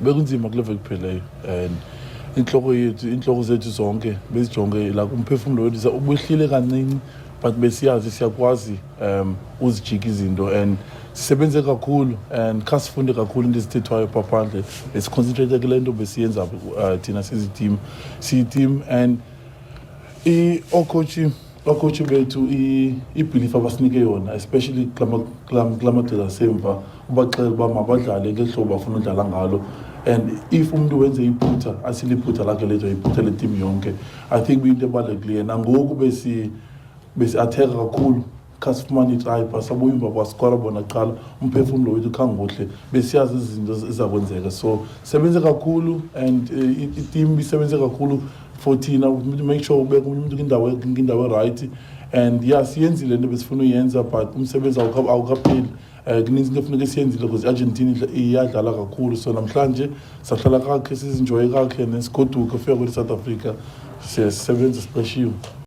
bekunzima kuleve kupheleyo and inhloko zethu zonke bezijonge la umphefumulo wethu ubehlile kancane but besiyazi siyakwazi uzijika izinto and sisebenze kakhulu and khasifunde kakhulu into ezithethwayo paphandle esiconcentrate kule nto besiyenza thina siyi-team and ocoach bethu i-belief abasinike yona especially kula madoda asemva ubaxela uba mabadlale ngeli hlobo bafuna udlala ngalo and if umuntu wenze iphutha asiliphutha lakhe lethu iphutha le-team yonke I think kuyinto ebalulekileyo nangoku besi-atheka kakhulu khasifumane itrayipha sabuya emva kwasikora bona kuqala umphefumulo wethu khangohle besiyazi izinto ezakwenzeka so sebenze kakhulu and i-team isebenze kakhulu for thina make sure ubeka umuntu kwindawo right and siyenzile into besifuna uyenza but umsebenzi awukapheli kuninzi into efuneka siyenzile because i-Argentina iyadlala kakhulu so namhlanje sahlala kakhe sizinjoye kakhe nesigoduke ufika kwi-South Africa sisebenza sipeshiwe.